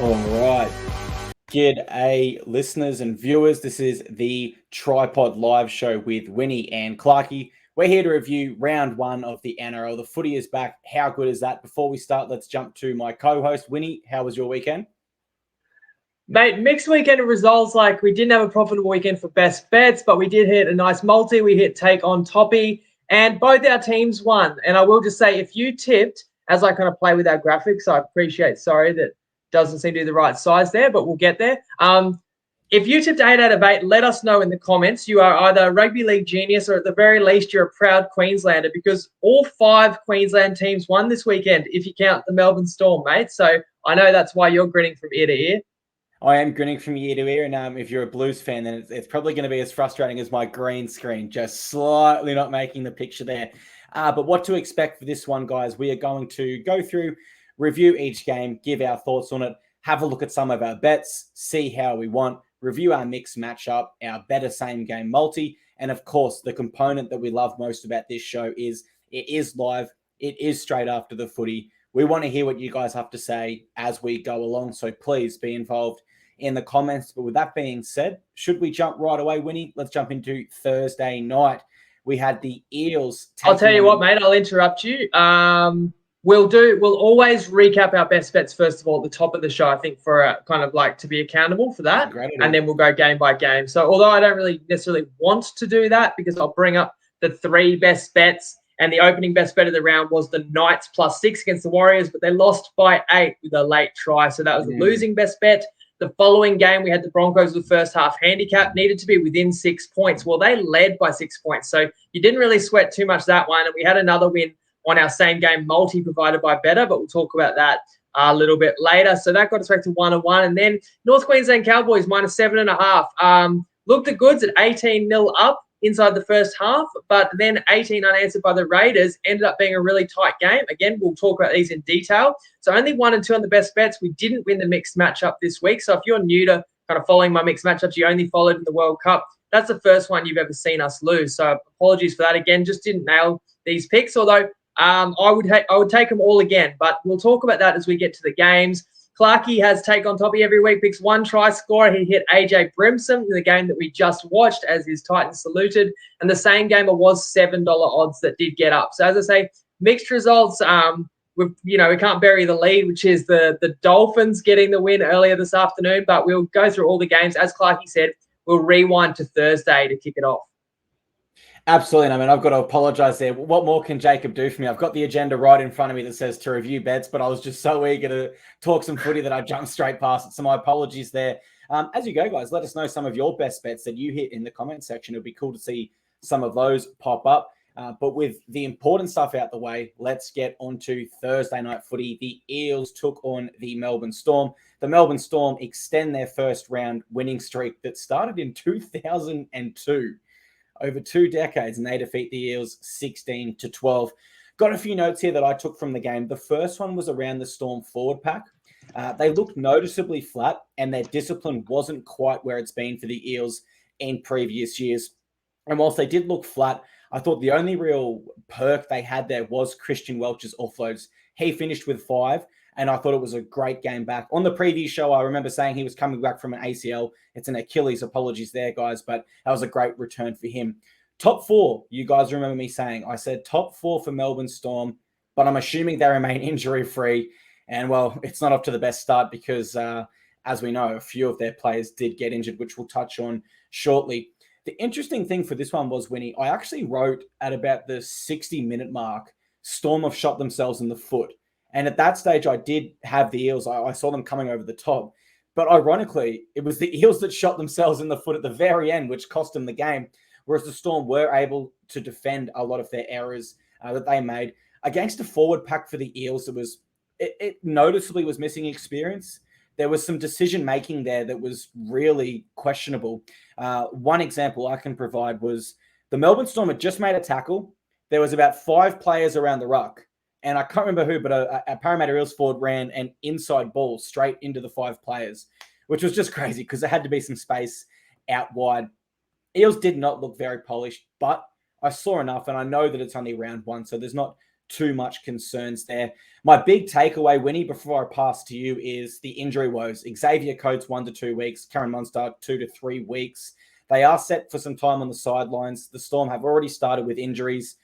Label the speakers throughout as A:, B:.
A: All right. G'day, listeners and viewers. This is the TryPod live show with Winnie and Clarkey. We're here to review round one of the NRL. The footy is back. How good is that? Before we start, let's jump to my co-host. Winnie, how was your weekend?
B: Mate, mixed weekend of results. Like, we didn't have a profitable weekend for best bets, but we did hit a nice multi. We hit take on Toppy, and both our teams won. And I will just say, if you tipped, as I kind of play with our graphics, I appreciate, sorry, that doesn't seem to be the right size there, but we'll get there. If you tipped 8 out of 8, let us know in the comments. You are either a rugby league genius, or at the very least, you're a proud Queenslander, because all 5 Queensland teams won this weekend, if you count the Melbourne Storm, mate. So I know that's why you're grinning from ear to ear.
A: I am grinning from ear to ear, and if you're a Blues fan, then it's probably going to be as frustrating as my green screen, just slightly not making the picture there. But what to expect for this one, guys, we are going to go through, review each game, give our thoughts on it, have a look at some of our bets, see how we want, review our mixed matchup, our better same game multi, and of course, the component that we love most about this show is it is live, it is straight after the footy. We want to hear what you guys have to say as we go along, so please be involved in the comments. But with that being said, should we jump right away, Winnie? Let's jump into Thursday night. We had the Eels.
B: I'll tell you what, mate, I'll interrupt you. We'll always recap our best bets first of all at the top of the show, I think, for kind of like to be accountable for that. And then we'll go game by game. So although I don't really necessarily want to do that, because I'll bring up the 3 best bets, and the opening best bet of the round was the Knights +6 against the Warriors, but they lost by 8 with a late try. So that was the losing best bet. The following game, we had the Broncos with the first half handicap, needed to be within 6 points. Well, they led by 6 points, so you didn't really sweat too much that one. And we had another win on our same game multi provided by Better, but we'll talk about that a little bit later. So that got us back to 1-1. And then North Queensland Cowboys -7.5. Looked the goods at 18-0 up inside the first half, but then 18 unanswered by the Raiders. Ended up being a really tight game. Again, we'll talk about these in detail. So only 1 and 2 on the best bets. We didn't win the mixed matchup this week. So if you're new to kind of following my mixed matchups, you only followed in the World Cup, that's the first one you've ever seen us lose. So apologies for that. Again, just didn't nail these picks, although I would take them all again. But we'll talk about that as we get to the games. Clarkey has take on Toppy every week, picks 1 try scorer. He hit AJ Brimson in the game that we just watched as his Titans saluted. And the same game, it was $7 odds that did get up. So as I say, mixed results. We can't bury the lead, which is the Dolphins getting the win earlier this afternoon. But we'll go through all the games. As Clarkey said, we'll rewind to Thursday to kick it off.
A: Absolutely. I mean, I've got to apologize there. What more can Jacob do for me? I've got the agenda right in front of me that says to review bets, but I was just so eager to talk some footy that I jumped straight past it. So my apologies there. As you go, guys, let us know some of your best bets that you hit in the comment section. It'd be cool to see some of those pop up. But with the important stuff out the way, let's get on to Thursday night footy. The Eels took on the Melbourne Storm. The Melbourne Storm extend their first round winning streak that started in 2002. Over 2 decades, and they defeat the Eels 16-12. Got a few notes here that I took from the game. The first one was around the Storm forward pack. They looked noticeably flat, and their discipline wasn't quite where it's been for the Eels in previous years. And whilst they did look flat, I thought the only real perk they had there was Christian Welch's offloads. He finished with 5. And I thought it was a great game back. On the previous show, I remember saying he was coming back from an ACL. It's an Achilles. Apologies there, guys. But that was a great return for him. Top 4, you guys remember me saying. I said top 4 for Melbourne Storm, but I'm assuming they remain injury-free. And, well, it's not off to the best start because, as we know, a few of their players did get injured, which we'll touch on shortly. The interesting thing for this one was, Winnie, I actually wrote at about the 60-minute mark, Storm have shot themselves in the foot. And at that stage, I did have the Eels. I saw them coming over the top. But ironically, it was the Eels that shot themselves in the foot at the very end, which cost them the game, whereas the Storm were able to defend a lot of their errors that they made. Against a forward pack for the Eels, it noticeably was missing experience. There was some decision-making there that was really questionable. One example I can provide was the Melbourne Storm had just made a tackle. There was about 5 players around the ruck. And I can't remember who, but a Parramatta Eels forward ran an inside ball straight into the 5 players, which was just crazy because there had to be some space out wide. Eels did not look very polished, but I saw enough, and I know that it's only round 1, so there's not too much concerns there. My big takeaway, Winnie, before I pass to you, is the injury woes. Xavier Coates 1 to 2 weeks, Karen Munster 2 to 3 weeks. They are set for some time on the sidelines. The Storm have already started with injuries.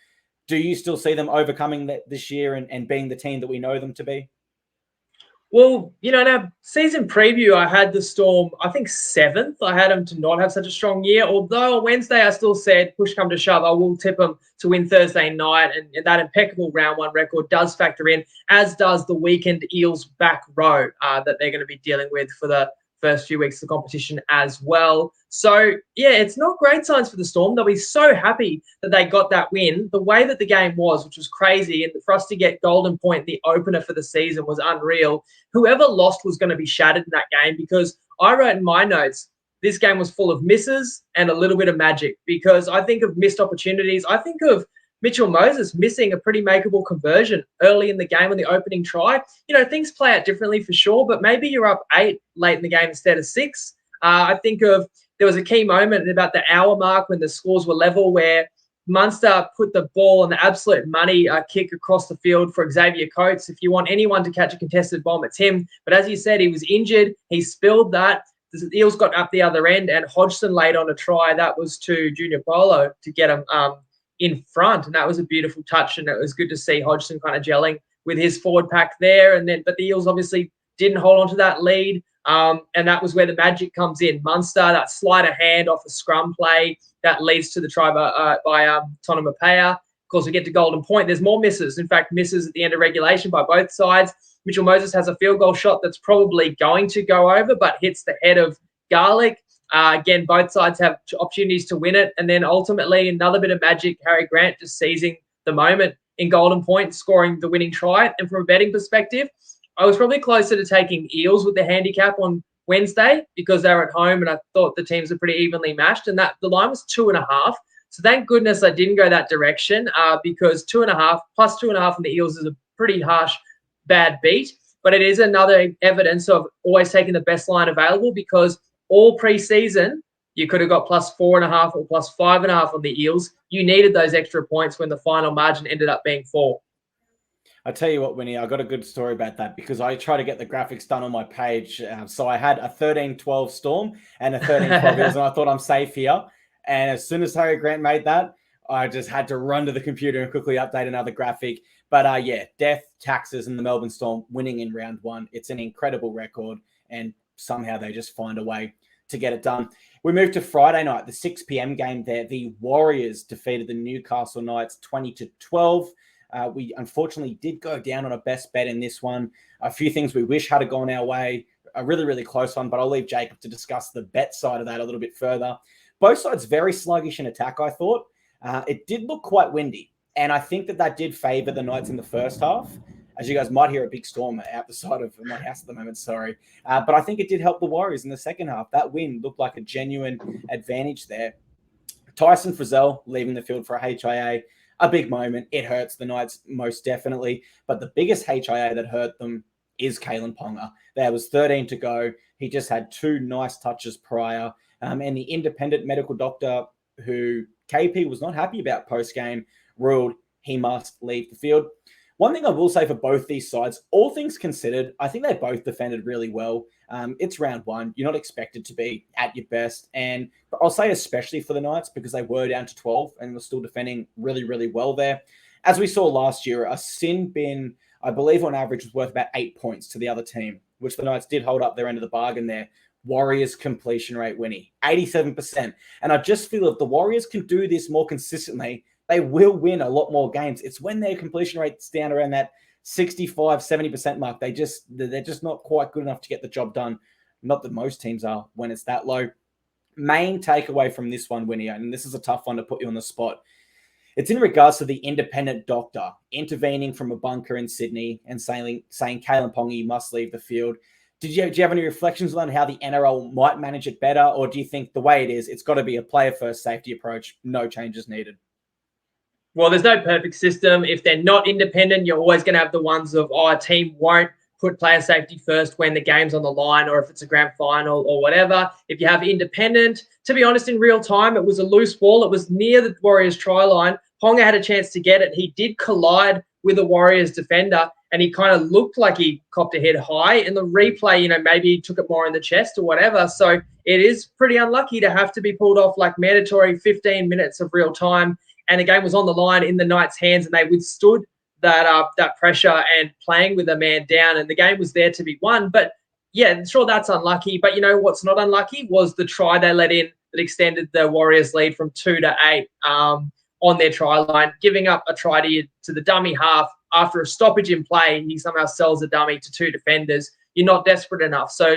A: Do you still see them overcoming that this year and being the team that we know them to be?
B: Well, in our season preview, I had the Storm, I think 7th. I had them to not have such a strong year. Although on Wednesday, I still said, push come to shove, I will tip them to win Thursday night. And that impeccable round 1 record does factor in, as does the weekend Eels back row that they're going to be dealing with for the first few weeks of the competition as well. So, yeah, it's not great signs for the Storm. They'll be so happy that they got that win. The way that the game was, which was crazy, and for us to get golden point, the opener for the season, was unreal. Whoever lost was going to be shattered in that game, because I wrote in my notes, this game was full of misses and a little bit of magic, because I think of missed opportunities. I think of Mitchell Moses missing a pretty makeable conversion early in the game on the opening try. Things play out differently for sure, but maybe you're up 8 late in the game instead of 6. I think of there was a key moment about the hour mark when the scores were level, where Munster put the ball on the absolute money kick across the field for Xavier Coates. If you want anyone to catch a contested bomb, it's him. But as you said, he was injured. He spilled that. The Eels got up the other end, and Hodgson laid on a try. That was to Junior Polo to get him in front, and that was a beautiful touch, and it was good to see Hodgson kind of gelling with his forward pack there. But the Eels obviously didn't hold on to that lead, and that was where the magic comes in. Munster, that sleight of hand off a scrum play that leads to the try by Tonu Mapea. Of course, we get to golden point. There's more misses. In fact, misses at the end of regulation by both sides. Mitchell Moses has a field goal shot that's probably going to go over, but hits the head of Garlick. Again, both sides have opportunities to win it. And then ultimately, another bit of magic, Harry Grant just seizing the moment in golden point, scoring the winning try. And from a betting perspective, I was probably closer to taking Eels with the handicap on Wednesday, because they were at home and I thought the teams are pretty evenly matched, and that the line was 2.5. So thank goodness I didn't go that direction, because 2.5 plus 2.5 on the Eels is a pretty harsh, bad beat. But it is another evidence of always taking the best line available, because all pre-season, you could have got plus 4.5 or plus 5.5 on the Eels. You needed those extra points when the final margin ended up being 4.
A: I tell you what, Winnie, I got a good story about that, because I try to get the graphics done on my page. So I had a 13-12 Storm and a 13-12 Eels, and I thought I'm safe here. And as soon as Harry Grant made that, I just had to run to the computer and quickly update another graphic. But yeah, death, taxes, and the Melbourne Storm winning in round 1. It's an incredible record, and somehow they just find a way to get it done. We move to Friday night, the 6 p.m. game there. The Warriors defeated the Newcastle Knights 20-12. We unfortunately did go down on a best bet in this one. A few things we wish had gone our way. A really, really close one, but I'll leave Jacob to discuss the bet side of that a little bit further. Both sides very sluggish in attack, I thought. It did look quite windy, and I think that did favour the Knights in the first half. As you guys might hear a big storm out the side of my house at the moment, sorry. But I think it did help the Warriors in the second half. That win looked like a genuine advantage there. Tyson Frizzell leaving the field for a HIA, a big moment. It hurts the Knights most definitely. But the biggest HIA that hurt them is Kalen Ponga. There was 13 to go. He just had 2 nice touches prior. And the independent medical doctor, who KP was not happy about post-game, ruled he must leave the field. One thing I will say for both these sides, all things considered, I think they both defended really well. It's round 1. You're not expected to be at your best. And I'll say especially for the Knights, because they were down to 12 and were still defending really, really well there. As we saw last year, a sin bin, I believe on average, was worth about 8 points to the other team, which the Knights did hold up their end of the bargain there. Warriors completion rate, Winnie, 87%. And I just feel if the Warriors can do this more consistently, they will win a lot more games. It's when their completion rate's down around that 65, 70% mark. They're just not quite good enough to get the job done. Not that most teams are when it's that low. Main takeaway from this one, Winnie, and this is a tough one to put you on the spot. It's in regards to the independent doctor intervening from a bunker in Sydney and saying Kalen Ponga, you must leave the field. Do you have any reflections on how the NRL might manage it better? Or do you think the way it is, it's got to be a player-first safety approach, no changes needed?
B: Well, there's no perfect system. If they're not independent, you're always going to have the ones of, a team won't put player safety first when the game's on the line or if it's a grand final or whatever. If you have independent, to be honest, in real time, it was a loose ball. It was near the Warriors try line. Ponga had a chance to get it. He did collide with a Warriors defender, and he kind of looked like he copped a head high. In the replay, maybe he took it more in the chest or whatever. So it is pretty unlucky to have to be pulled off like mandatory 15 minutes of real time. And the game was on the line in the Knights' hands, and they withstood that pressure and playing with a man down, and the game was there to be won. But yeah, sure, that's unlucky. But what's not unlucky was the try they let in that extended the Warriors' lead from 2-8 on their try line, giving up a try to the dummy half after a stoppage in play. He somehow sells a dummy to 2 defenders. You're not desperate enough. So,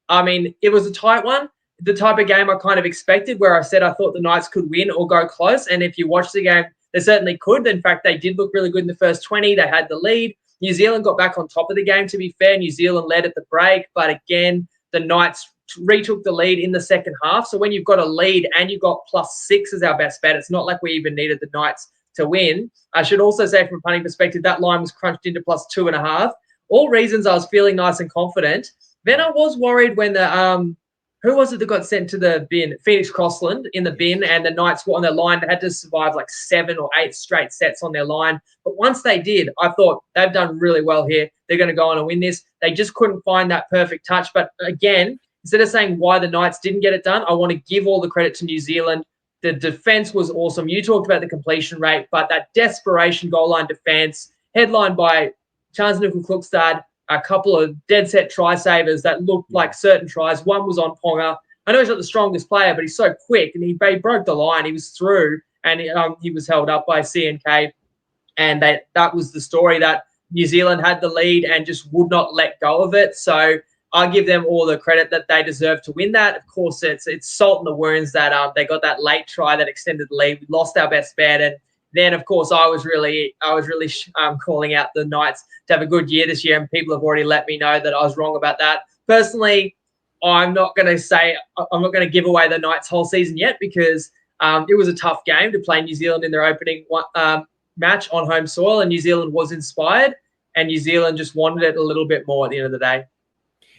B: it was a tight one. The type of game I kind of expected, where I said I thought the Knights could win or go close. And if you watch the game, they certainly could. In fact, they did look really good in the first 20. They had the lead. New Zealand got back on top of the game, to be fair. New Zealand led at the break. But again, the Knights retook the lead in the second half. So when you've got a lead and you've got +6 as our best bet, it's not like we even needed the Knights to win. I should also say, from a punting perspective, that line was crunched into +2.5. All reasons I was feeling nice and confident. Then I was worried when the who was it that got sent to the bin? Phoenix Crossland in the bin, and the Knights were on their line. They had to survive like 7 or 8 straight sets on their line. But once they did, I thought they've done really well here. They're going to go on and win this. They just couldn't find that perfect touch. But again, instead of saying why the Knights didn't get it done, I want to give all the credit to New Zealand. The defense was awesome. You talked about the completion rate, but that desperation goal line defense, headlined by Charnze-Nicoll-Klokstad, a couple of dead set try savers that looked like certain tries. One was on Ponga. I know he's not the strongest player, but he's so quick, and he broke the line. He was through, and he was held up by CNK. And that was the story, that New Zealand had the lead and just would not let go of it. So I'll give them all the credit that they deserve to win that. Of course, it's salt in the wounds that they got that late try that extended the lead. We lost our best bet, and then, of course, I was really calling out the Knights to have a good year this year, and people have already let me know that I was wrong about that. Personally, I'm not going to give away the Knights' whole season yet, because it was a tough game to play New Zealand in their opening match on home soil, and New Zealand was inspired, and New Zealand just wanted it a little bit more at the end of the day.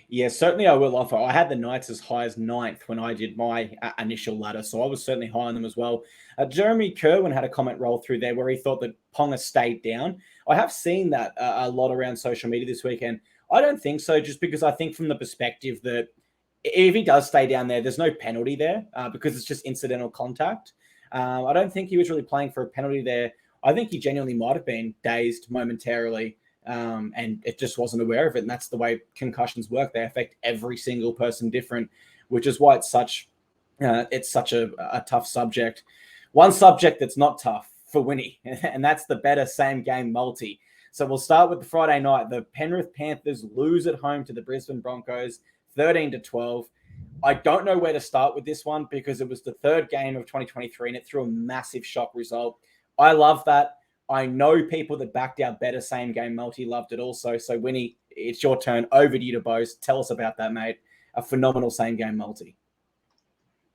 A: Yeah, certainly I will offer. I had the Knights as high as 9th when I did my initial ladder, so I was certainly high on them as well. Jeremy Kerwin had a comment roll through there where he thought that Ponga stayed down. I have seen that a lot around social media this weekend. I don't think so, just because I think from the perspective that if he does stay down there, there's no penalty there because it's just incidental contact. I don't think he was really playing for a penalty there. I think he genuinely might have been dazed momentarily. And it just wasn't aware of it. And that's the way concussions work. They affect every single person different, which is why it's such a tough subject. One subject that's not tough for Winnie, and that's the better same game multi. So we'll start with the Friday night. The Penrith Panthers lose at home to the Brisbane Broncos, 13-12. I don't know where to start with this one, because it was the third game of 2023 and it threw a massive shock result. I love that. I know people that backed our better same game multi loved it also. So, Winnie, it's your turn. Over to you to boast. Tell us about that, mate. A phenomenal same game multi.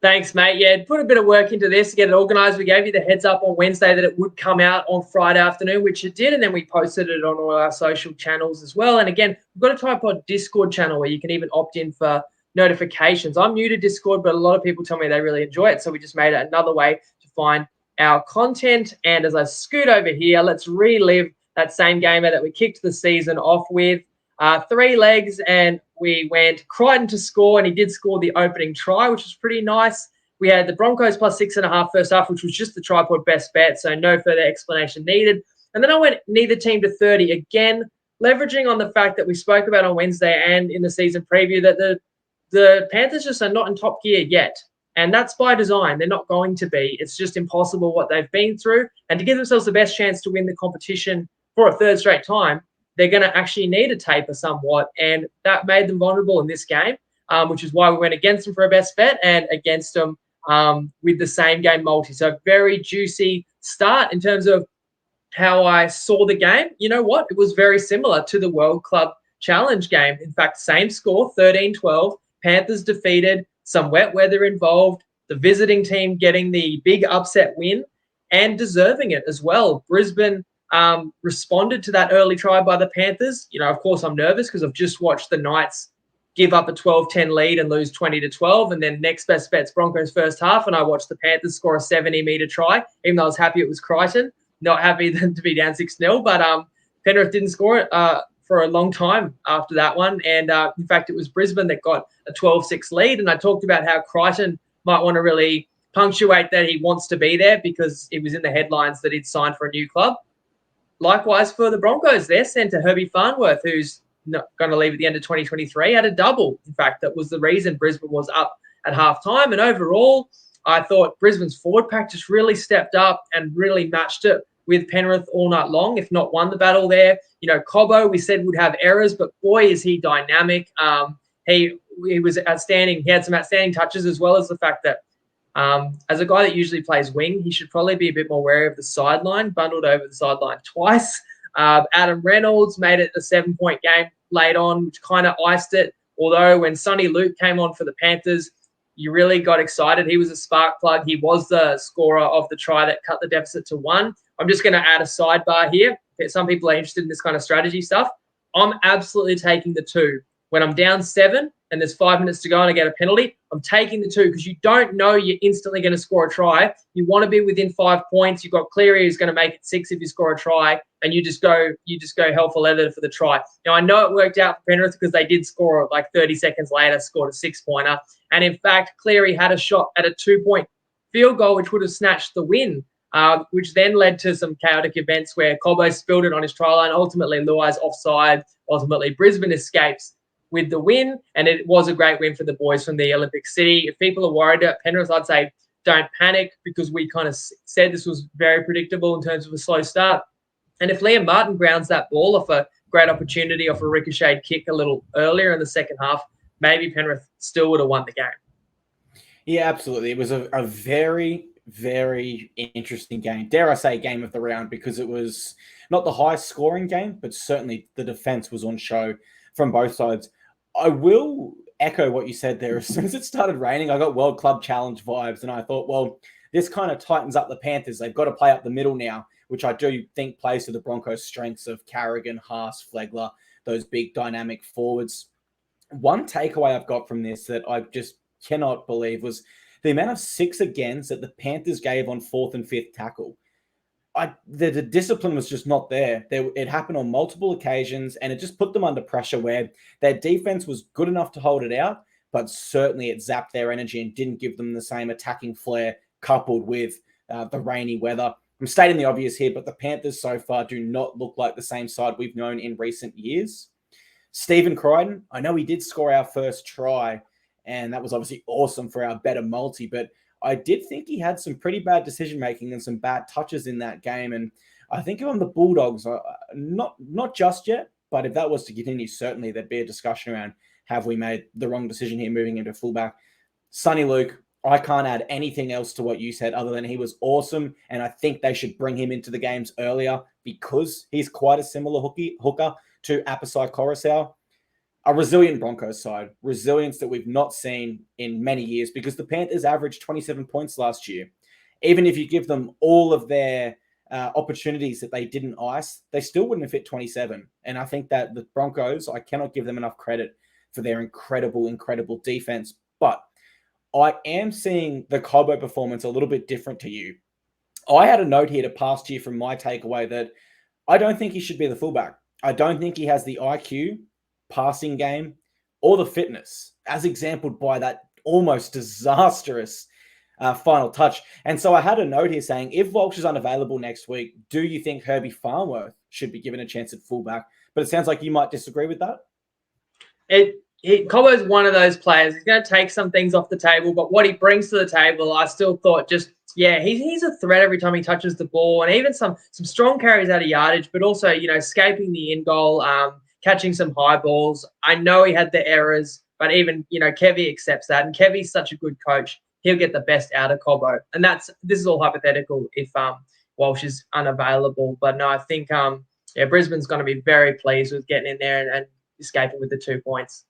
B: Thanks, mate. Yeah, put a bit of work into this to get it organised. We gave you the heads up on Wednesday that it would come out on Friday afternoon, which it did, and then we posted it on all our social channels as well. And again, we've got a TryPod Discord channel where you can even opt in for notifications. I'm new to Discord, but a lot of people tell me they really enjoy it, so we just made it another way to find our content. And as I scoot over here, let's relive that same gamer that we kicked the season off with. 3 legs, and we went Crichton to score, and he did score the opening try, which was pretty nice. We had the Broncos +6.5 first half, which was just the TryPod best bet, so no further explanation needed. And then I went neither team to 30, again, leveraging on the fact that we spoke about on Wednesday and in the season preview that the Panthers just are not in top gear yet. And that's by design. They're not going to be. It's just impossible what they've been through. And to give themselves the best chance to win the competition for a third straight time, they're going to actually need to taper somewhat. And that made them vulnerable in this game, which is why we went against them for a best bet and against them with the same game multi. So very juicy start in terms of how I saw the game. You know what? It was very similar to the World Club Challenge game. In fact, same score, 13-12. Panthers defeated, some wet weather involved, the visiting team getting the big upset win and deserving it as well. Brisbane responded to that early try by the Panthers. Of course, I'm nervous because I've just watched the Knights give up a 12-10 lead and lose 20-12. And then next best bet's Broncos first half. And I watched the Panthers score a 70-metre try, even though I was happy it was Crichton. Not happy to be down 6-0. But Penrith didn't score it for a long time after that one. And in fact, it was Brisbane that got a 12-6 lead. And I talked about how Crichton might want to really punctuate that he wants to be there because it was in the headlines that he'd signed for a new club. Likewise for the Broncos, their centre, Herbie Farnworth, who's not going to leave at the end of 2023, had a double. In fact, that was the reason Brisbane was up at halftime. And overall, I thought Brisbane's forward pack just really stepped up and really matched it with Penrith all night long, if not won the battle there. Cobbo, we said would have errors, but boy, is he dynamic. He was outstanding. He had some outstanding touches, as well as the fact that as a guy that usually plays wing, he should probably be a bit more wary of the sideline, bundled over the sideline twice. Adam Reynolds made it a 7-point game late on, which kind of iced it. Although when Sonny Luke came on for the Panthers, you really got excited. He was a spark plug. He was the scorer of the try that cut the deficit to 1. I'm just going to add a sidebar here. Some people are interested in this kind of strategy stuff. I'm absolutely taking the 2. When I'm down 7 and there's 5 minutes to go and I get a penalty, I'm taking the 2 because you don't know you're instantly going to score a try. You want to be within 5 points. You've got Cleary who's going to make it 6 if you score a try, and you just go hell for leather for the try. Now, I know it worked out for Penrith because they did score like 30 seconds later, scored a 6-pointer. And in fact, Cleary had a shot at a 2-point field goal, which would have snatched the win, which then led to some chaotic events where Cobbo spilled it on his try line. Ultimately, Luai's offside. Ultimately, Brisbane escapes with the win, and it was a great win for the boys from the Olympic City. If people are worried about Penrith, I'd say don't panic because we kind of said this was very predictable in terms of a slow start. And if Liam Martin grounds that ball off a great opportunity off a ricocheted kick a little earlier in the second half, maybe Penrith still would have won the game.
A: Yeah, absolutely. It was a very, very interesting game. Dare I say game of the round, because it was not the highest scoring game, but certainly the defense was on show from both sides. I will echo what you said there. As soon as it started raining, I got World Club Challenge vibes, and I thought, well, this kind of tightens up the Panthers. They've got to play up the middle now, which I do think plays to the Broncos' strengths of Carrigan, Haas, Flegler, those big dynamic forwards. One takeaway I've got from this that I just cannot believe was the amount of 6 agains that the Panthers gave on 4th and 5th tackle. The discipline was just not there. It happened on multiple occasions, and it just put them under pressure where their defense was good enough to hold it out, but certainly it zapped their energy and didn't give them the same attacking flair coupled with the rainy weather. I'm stating the obvious here, but the Panthers so far do not look like the same side we've known in recent years. Stephen Crichton, I know he did score our first try, and that was obviously awesome for our better multi, but I did think he had some pretty bad decision-making and some bad touches in that game. And I think on the Bulldogs, not just yet, but if that was to continue, certainly there'd be a discussion around, have we made the wrong decision here moving into fullback? Sonny Luke, I can't add anything else to what you said other than he was awesome, and I think they should bring him into the games earlier because he's quite a similar hooker to Apisai Coruscant. A resilient Broncos side, resilience that we've not seen in many years because the Panthers averaged 27 points last year. Even if you give them all of their opportunities that they didn't ice, they still wouldn't have hit 27. And I think that the Broncos, I cannot give them enough credit for their incredible, incredible defense. But I am seeing the Cobbo performance a little bit different to you. I had a note here to pass to you from my takeaway that I don't think he should be the fullback. I don't think he has the IQ, passing game, or the fitness, as exampled by that almost disastrous final touch. And so I had a note here saying, if Walsh is unavailable next week, do you think Herbie Farnworth should be given a chance at fullback? But it sounds like you might disagree with that.
B: Cobbo's one of those players. He's going to take some things off the table, but what he brings to the table, I still thought he's a threat every time he touches the ball, and even some strong carries out of yardage, but also, escaping the in goal, catching some high balls. I know he had the errors, but even, Kevy accepts that. And Kevy's such a good coach. He'll get the best out of Cobbo. And this is all hypothetical if Walsh is unavailable. But no, I think Brisbane's going to be very pleased with getting in there and escaping with the 2 points.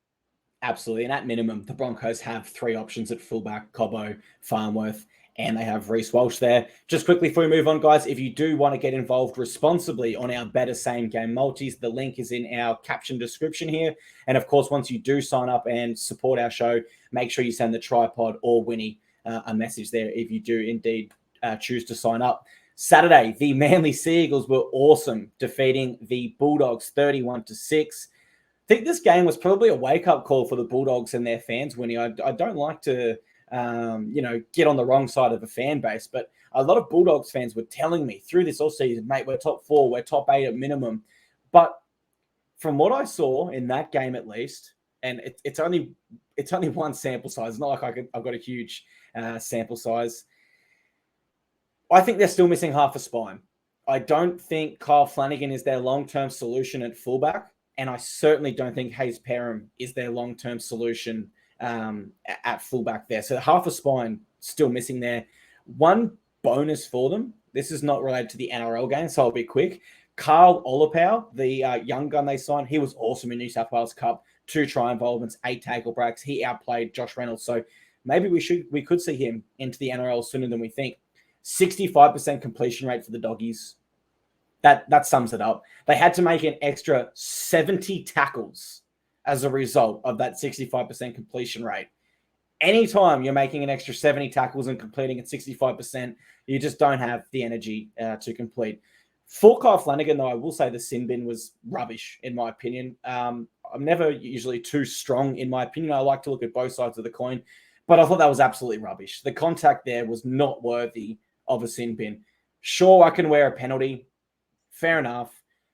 A: Absolutely. And at minimum, the Broncos have 3 options at fullback, Cobbo, Farnworth, and they have Reece Walsh there. Just quickly before we move on, guys, if you do want to get involved responsibly on our better same game multis, the link is in our caption description here. And of course, once you do sign up and support our show, make sure you send the TryPod or Winnie a message there if you do indeed choose to sign up. Saturday, the Manly Sea Eagles were awesome, defeating the Bulldogs 31-6. I think this game was probably a wake-up call for the Bulldogs and their fans, Winnie. I don't like to get on the wrong side of a fan base, but a lot of Bulldogs fans were telling me through this all season, mate, we're top 4, we're top 8 at minimum. But from what I saw in that game, at least, and it's only one sample size. It's not like I've got a huge sample size. I think they're still missing half a spine. I don't think Kyle Flanagan is their long-term solution at fullback, and I certainly don't think Hayes Perham is their long-term solution at fullback there. So half a spine still missing there. One bonus for them. This is not related to the NRL game, so I'll be quick. Carl Olapau, the young gun they signed, he was awesome in New South Wales Cup. 2 try involvements, 8 tackle breaks. He outplayed Josh Reynolds. So maybe we could see him into the NRL sooner than we think. 65% completion rate for the Doggies. That sums it up. They had to make an extra 70 tackles as a result of that 65% completion rate. Anytime you're making an extra 70 tackles and completing at 65%, you just don't have the energy to complete. For Kyle Flanagan, though, I will say the sin bin was rubbish, in my opinion. I'm never usually too strong in my opinion. I like to look at both sides of the coin, but I thought that was absolutely rubbish. The contact there was not worthy of a sin bin. Sure, I can wear a penalty. Fair enough.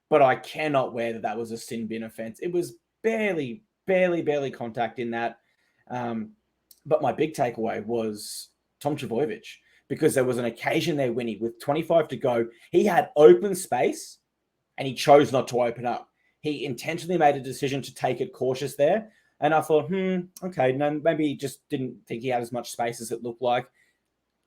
A: But I cannot wear that was a sin bin offense. It was barely contact in that. But my big takeaway was Tom Trbojevic, because there was an occasion there, Winnie, with 25 to go. He had open space and he chose not to open up. He intentionally made a decision to take it cautious there. And I thought, okay, no, maybe he just didn't think he had as much space as it looked like.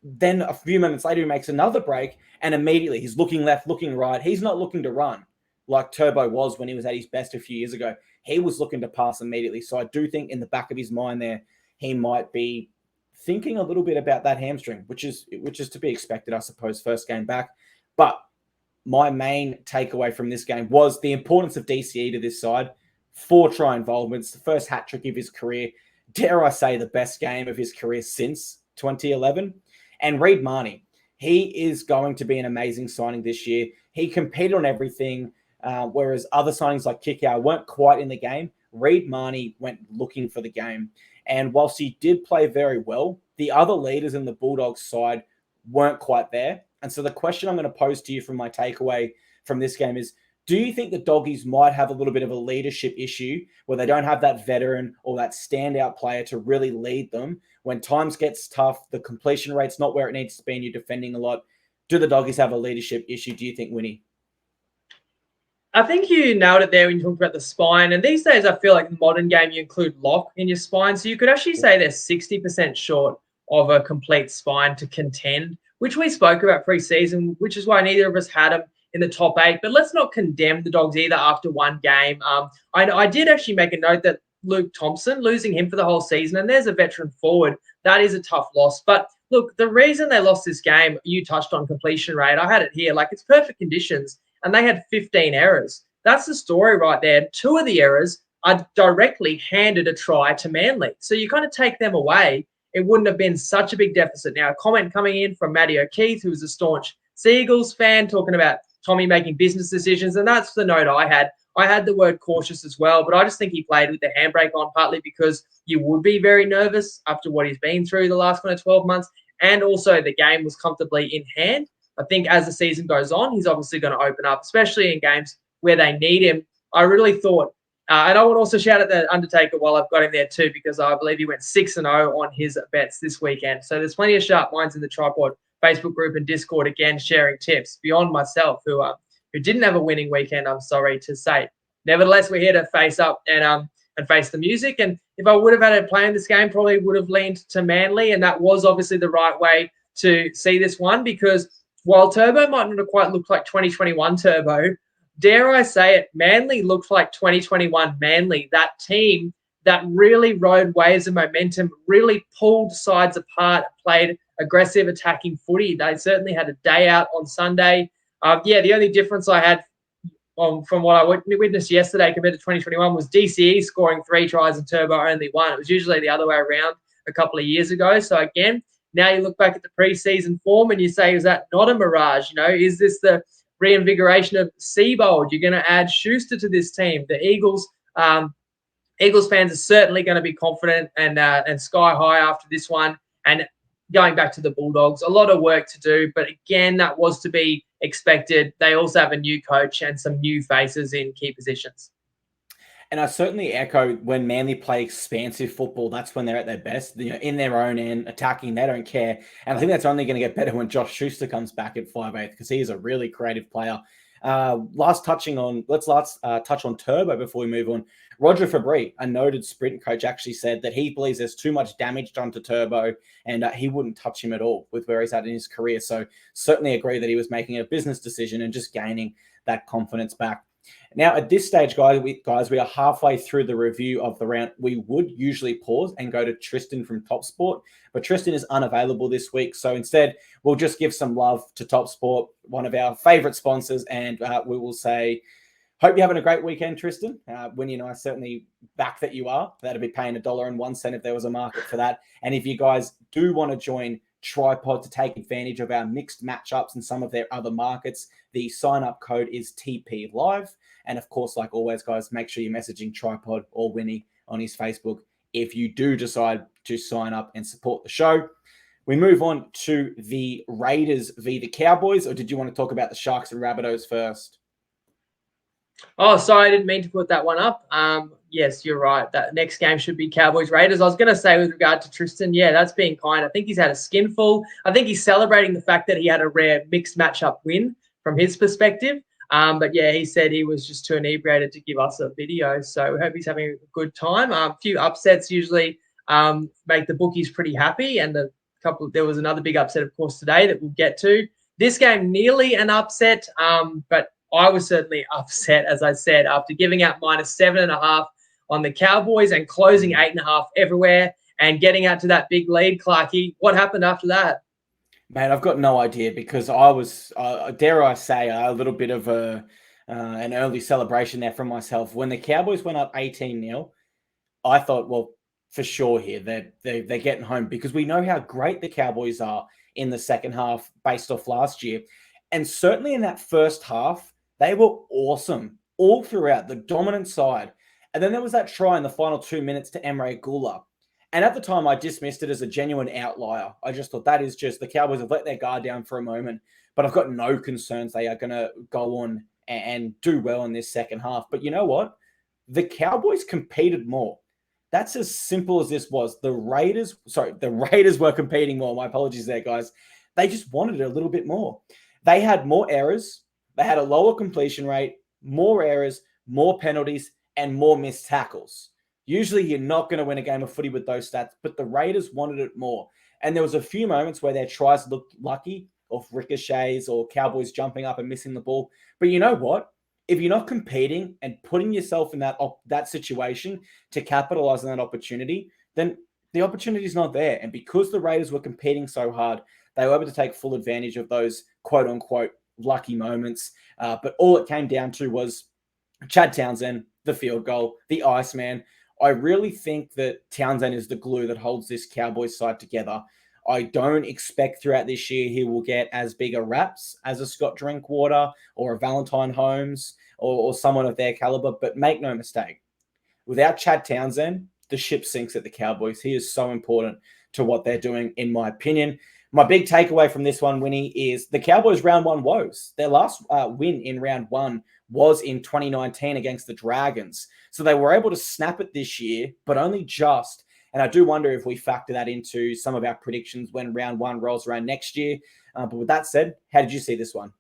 A: Then a few moments later, he makes another break, and immediately he's looking left, looking right. He's not looking to run like Turbo was when he was at his best a few years ago. He was looking to pass immediately. So I do think in the back of his mind there, he might be thinking a little bit about that hamstring, which is to be expected, I suppose, first game back. But my main takeaway from this game was the importance of DCE to this side. 4 try involvements, the first hat trick of his career. Dare I say the best game of his career since 2011. And Reid Marnie, he is going to be an amazing signing this year. He competed on everything, whereas other signings like Kikau weren't quite in the game. Reid Marnie went looking for the game. And whilst he did play very well, the other leaders in the Bulldogs side weren't quite there. And so the question I'm going to pose to you from my takeaway from this game is, do you think the Doggies might have a little bit of a leadership issue where they don't have that veteran or that standout player to really lead them? When times gets tough, the completion rate's not where it needs to be and you're defending a lot. Do the Doggies have a leadership issue, do you think, Winnie?
B: I think you nailed it there when you talked about the spine. And these days, I feel like in the modern game, you include lock in your spine. So you could actually say they're 60% short of a complete spine to contend, which we spoke about pre-season, which is why neither of us had them in the top 8. But let's not condemn the Dogs either after one game. I did actually make a note that Luke Thompson, losing him for the whole season, and there's a veteran forward, that is a tough loss. But look, the reason they lost this game, you touched on completion rate. I had it here. Like, it's perfect conditions, and they had 15 errors. That's the story right there. 2 of the errors are directly handed a try to Manly. So you kind of take them away, it wouldn't have been such a big deficit. Now, a comment coming in from Matty O'Keefe, who was a staunch Seagulls fan, talking about Tommy making business decisions, and that's the note I had. I had the word cautious as well, but I just think he played with the handbrake on, partly because you would be very nervous after what he's been through the last 12 months, and also the game was comfortably in hand. I think as the season goes on, he's obviously going to open up, especially in games where they need him. I really thought, and I would also shout at the Undertaker while I've got him there too, because I believe he went 6-0 on his bets this weekend. So there's plenty of sharp minds in the TryPod Facebook group and Discord, again, sharing tips beyond myself, who didn't have a winning weekend, I'm sorry to say. Nevertheless, we're here to face up and face the music. And if I would have had a play in this game, probably would have leaned to Manly, and that was obviously the right way to see this one, because while Turbo might not have quite looked like 2021 Turbo, dare I say it, Manly looked like 2021 Manly, that team that really rode waves of momentum, really pulled sides apart, played aggressive attacking footy. They certainly had a day out on Sunday. The only difference I had from what I witnessed yesterday compared to 2021 was DCE scoring 3 tries and Turbo only 1. It was usually the other way around a couple of years ago. So again, now you look back at the preseason form and you say, is that not a mirage? Is this the reinvigoration of Seabold? You're going to add Schuster to this team. The Eagles fans are certainly going to be confident and sky high after this one. And going back to the Bulldogs, a lot of work to do. But again, that was to be expected. They also have a new coach and some new faces in key positions.
A: And I certainly echo when Manly play expansive football, that's when they're at their best, in their own end, attacking, they don't care. And I think that's only going to get better when Josh Schuster comes back at 5'8", because he is a really creative player. Let's touch on Turbo before we move on. Roger Fabry, a noted sprint coach, actually said that he believes there's too much damage done to Turbo and he wouldn't touch him at all with where he's at in his career. So certainly agree that he was making a business decision and just gaining that confidence back. Now, at this stage, guys, we are halfway through the review of the round. We would usually pause and go to Tristan from Top Sport, but Tristan is unavailable this week. So instead, we'll just give some love to Top Sport, one of our favorite sponsors, and we will say, hope you're having a great weekend, Tristan. Winnie and I certainly back that you are. That'd be paying $1.01 if there was a market for that. And if you guys do want to join TryPod to take advantage of our mixed matchups and some of their other markets, the sign-up code is TP Live. And of course, like always, guys, make sure you're messaging TryPod or Winnie on his Facebook if you do decide to sign up and support the show. We move on to the Raiders v. the Cowboys, or did you want to talk about the Sharks and Rabbitohs first?
B: Oh, sorry, I didn't mean to put that one up. Yes, you're right. That next game should be Cowboys Raiders. I was going to say with regard to Tristan, yeah, that's being kind. I think he's had a skinful. I think he's celebrating the fact that he had a rare mixed matchup win from his perspective. But yeah, he said he was just too inebriated to give us a video. So we hope he's having a good time. A few upsets usually make the bookies pretty happy. And there was another big upset, of course, today that we'll get to. This game nearly an upset, but I was certainly upset, as I said, after giving out -7.5 on the Cowboys and closing 8.5 everywhere and getting out to that big lead. Clarkie, what happened after that?
A: Man, I've got no idea, because I was, dare I say, a little bit of an early celebration there from myself. When the Cowboys went up 18-0, I thought, well, for sure here, they're getting home, because we know how great the Cowboys are in the second half based off last year. And certainly in that first half, they were awesome all throughout, the dominant side. And then there was that try in the final 2 minutes to Emre Gula. And at the time, I dismissed it as a genuine outlier. I just thought that is just the Cowboys have let their guard down for a moment. But I've got no concerns they are going to go on and do well in this second half. But you know what? The Cowboys competed more. That's as simple as this was. The Raiders were competing more. My apologies there, guys. They just wanted it a little bit more. They had more errors. They had a lower completion rate, more errors, more penalties, and more missed tackles. Usually you're not going to win a game of footy with those stats, but the Raiders wanted it more. And there was a few moments where their tries looked lucky, off ricochets or Cowboys jumping up and missing the ball. But you know what? If you're not competing and putting yourself in that situation to capitalize on that opportunity, then the opportunity is not there. And because the Raiders were competing so hard, they were able to take full advantage of those quote-unquote lucky moments. But all it came down to was Chad Townsend, the field goal, the Iceman. I really think that Townsend is the glue that holds this Cowboys side together. I don't expect throughout this year he will get as big a raps as a Scott Drinkwater or a Valentine Holmes or someone of their caliber, but make no mistake, without Chad Townsend, the ship sinks at the Cowboys. He is so important to what they're doing, in my opinion. My big takeaway from this one, Winnie, is the Cowboys' round one woes. Their last win in round one was in 2019 against the Dragons. So they were able to snap it this year, but only just. And I do wonder if we factor that into some of our predictions when round one rolls around next year. But with that said, how did you see this one?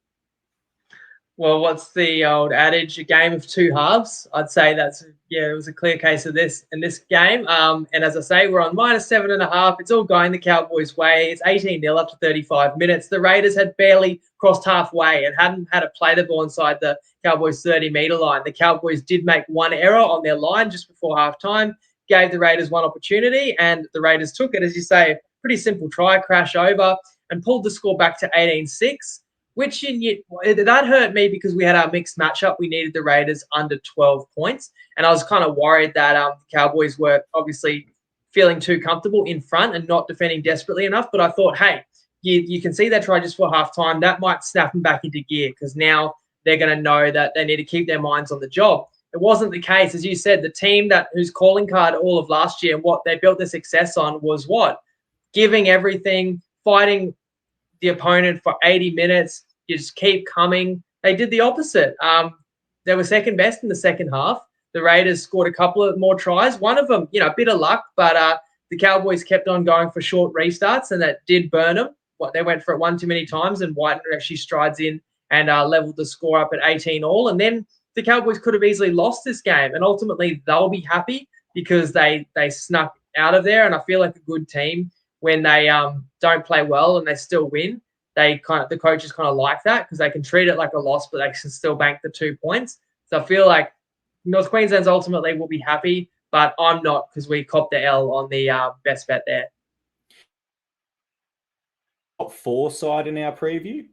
B: Well, what's the old adage? A game of two halves. I'd say it was a clear case of this in this game. And as I say, we're on -7.5. It's all going the Cowboys' way. It's 18-0 up to 35 minutes. The Raiders had barely crossed halfway and hadn't had a play the ball inside the Cowboys' 30-meter line. The Cowboys did make one error on their line just before halftime, gave the Raiders one opportunity, and the Raiders took it, as you say, pretty simple try, crash over, and pulled the score back to 18-6, which that hurt me because we had our mixed matchup. We needed the Raiders under 12 points, and I was kind of worried that the Cowboys were obviously feeling too comfortable in front and not defending desperately enough. But I thought, hey, you can see that try just for halftime. That might snap them back into gear because now they're going to know that they need to keep their minds on the job. It wasn't the case. As you said, the team whose calling card all of last year, what they built their success on was what? Giving everything, fighting the opponent for 80 minutes. You just keep coming. They did the opposite. They were second best in the second half. The Raiders scored a couple of more tries. One of them, a bit of luck, but the Cowboys kept on going for short restarts, and that did burn them. They went for it one too many times, and Whiten actually strides in and leveled the score up at 18 all. And then the Cowboys could have easily lost this game, and ultimately they'll be happy because they snuck out of there. And I feel like a good team, when they don't play well and they still win, the coaches kind of like that because they can treat it like a loss, but they can still bank the 2 points. So I feel like North Queensland's ultimately will be happy, but I'm not because we copped the L on the best bet there.
A: Top 4 side in our preview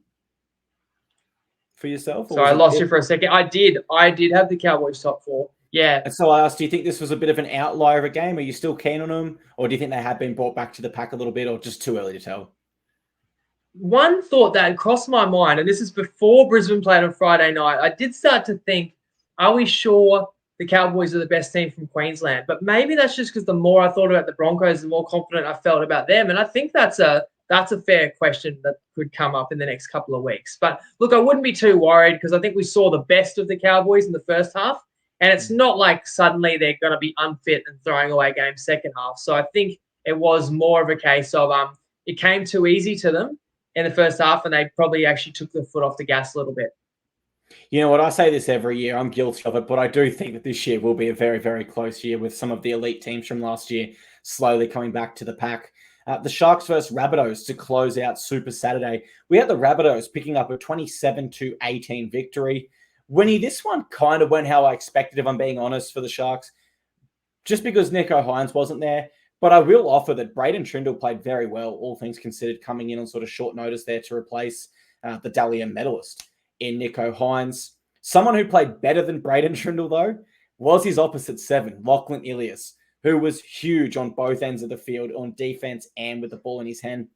A: for yourself?
B: So I lost you for a second. I did have the Cowboys top 4. Yeah.
A: And so I asked, do you think this was a bit of an outlier of a game? Are you still keen on them? Or do you think they have been brought back to the pack a little bit, or just too early to tell?
B: One thought that crossed my mind, and this is before Brisbane played on Friday night, I did start to think, are we sure the Cowboys are the best team from Queensland? But maybe that's just because the more I thought about the Broncos, the more confident I felt about them. And I think that's a fair question that could come up in the next couple of weeks. But look, I wouldn't be too worried because I think we saw the best of the Cowboys in the first half. And it's not like suddenly they're going to be unfit and throwing away games second half. So I think it was more of a case of it came too easy to them in the first half, and they probably actually took the foot off the gas a little bit.
A: You know what? I say this every year. I'm guilty of it, but I do think that this year will be a very, very close year with some of the elite teams from last year slowly coming back to the pack. The Sharks versus Rabbitohs to close out Super Saturday. We had the Rabbitohs picking up a 27-18 victory. Winnie, this one kind of went how I expected, if I'm being honest, for the Sharks, just because Nicho Hynes wasn't there. But I will offer that Braden Trindle played very well, all things considered, coming in on sort of short notice there to replace the Dally M medalist in Nicho Hynes. Someone who played better than Braden Trindle, though, was his opposite 7, Lachlan Ilias, who was huge on both ends of the field, on defense and with the ball in his hand.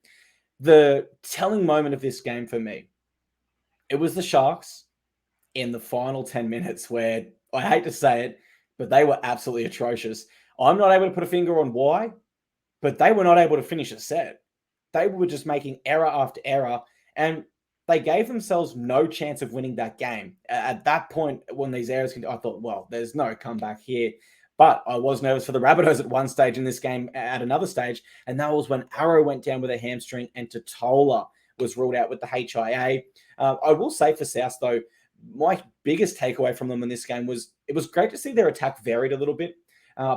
A: The telling moment of this game for me, it was the Sharks in the final 10 minutes where, I hate to say it, but they were absolutely atrocious. I'm not able to put a finger on why, but they were not able to finish a set. They were just making error after error, and they gave themselves no chance of winning that game. At that point, when these errors, I thought, well, there's no comeback here. But I was nervous for the Rabbitohs at one stage in this game, at another stage, and that was when Arrow went down with a hamstring and Totola was ruled out with the HIA. I will say for South, though, my biggest takeaway from them in this game was it was great to see their attack varied a little bit.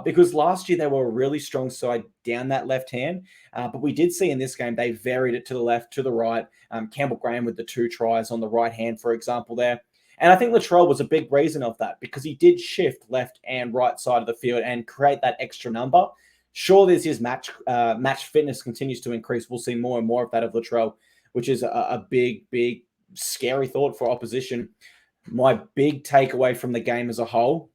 A: Because last year they were a really strong side down that left hand. But we did see in this game they varied it to the left, to the right. Campbell Graham with the 2 tries on the right hand, for example, there. And I think Latrell was a big reason of that because he did shift left and right side of the field and create that extra number. Sure, as his match fitness continues to increase, we'll see more and more of that of Latrell, which is a big, big, scary thought for opposition. My big takeaway from the game as a whole,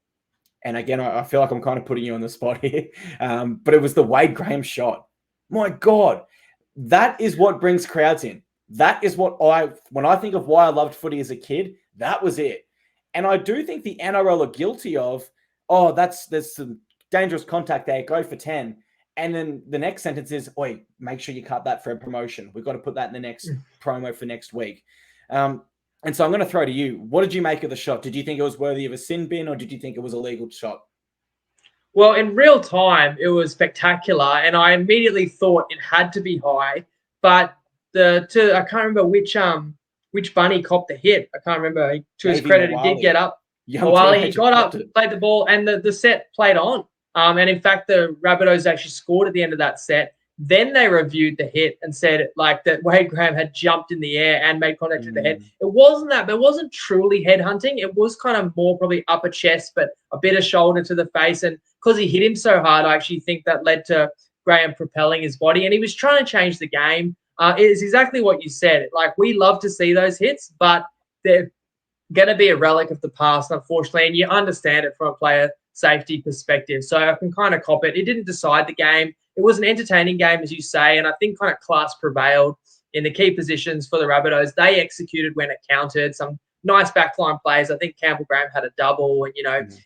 A: and again, I feel like I'm kind of putting you on the spot here, but it was the Wade Graham shot. My God, that is what brings crowds in. That is what when I think of why I loved footy as a kid, that was it. And I do think the NRL are guilty of, there's some dangerous contact there, go for 10. And then the next sentence is, oi, make sure you cut that for a promotion. We've got to put that in the next promo for next week. And so I'm going to throw to you. What did you make of the shot? Did you think it was worthy of a sin bin, or did you think it was a legal shot?
B: Well, in real time, it was spectacular, and I immediately thought it had to be high. But I can't remember which bunny copped the hit. I can't remember. To his credit, he did get up. While he got up, played the ball, and the set played on. And in fact, the Rabbitohs actually scored at the end of that set. Then they reviewed the hit and said like that Wade Graham had jumped in the air and made contact with the head. It wasn't that, but it wasn't truly head hunting. It was kind of more probably upper chest, but a bit of shoulder to the face. And because he hit him so hard, I actually think that led to Graham propelling his body, and he was trying to change the game. It is exactly what you said. Like, we love to see those hits, but they're going to be a relic of the past, unfortunately, and you understand it from a player safety perspective. So I can kind of cop it. It didn't decide the game. It was an entertaining game, as you say, and I think kind of class prevailed in the key positions for the Rabbitohs. They executed when it counted. Some nice backline plays. I think Campbell Graham had a double, and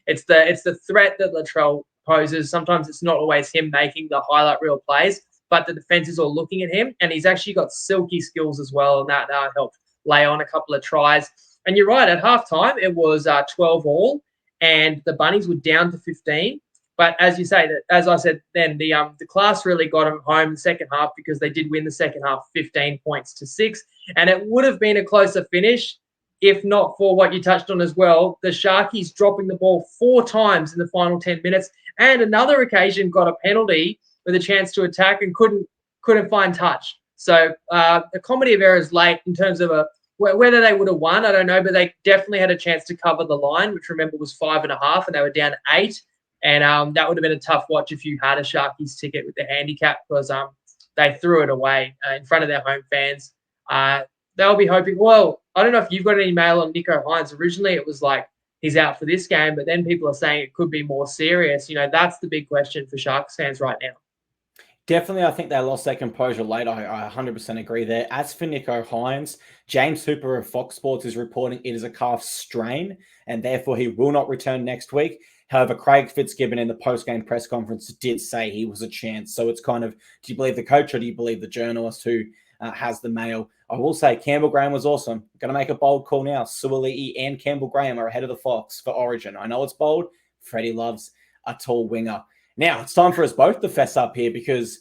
B: it's the threat that Latrell poses. Sometimes it's not always him making the highlight reel plays, but the defense is all looking at him, and he's actually got silky skills as well, and that helped lay on a couple of tries. And you're right, at halftime it was 12 all, and the Bunnies were down to 15. But as you say, as I said, then the class really got them home in the second half, because they did win the second half 15 points to 6. And it would have been a closer finish if not for what you touched on as well, the Sharkies dropping the ball 4 times in the final 10 minutes, and another occasion got a penalty with a chance to attack and couldn't find touch. So a comedy of errors late in terms of whether they would have won, I don't know, but they definitely had a chance to cover the line, which remember was 5.5, and they were down 8. And that would have been a tough watch if you had a Sharkies ticket with the handicap, because they threw it away in front of their home fans. They'll be hoping, well, I don't know if you've got any mail on Nicho Hynes. Originally, it was like he's out for this game, but then people are saying it could be more serious. That's the big question for Sharks fans right now.
A: Definitely, I think they lost their composure late. I 100% agree there. As for Nicho Hynes, James Hooper of Fox Sports is reporting it is a calf strain, and therefore he will not return next week. However, Craig Fitzgibbon in the post-game press conference did say he was a chance. So it's kind of, do you believe the coach or do you believe the journalist who has the mail? I will say Campbell Graham was awesome. Going to make a bold call now. Suaalii and Campbell Graham are ahead of the Fox for Origin. I know it's bold. Freddie loves a tall winger. Now, it's time for us both to fess up here, because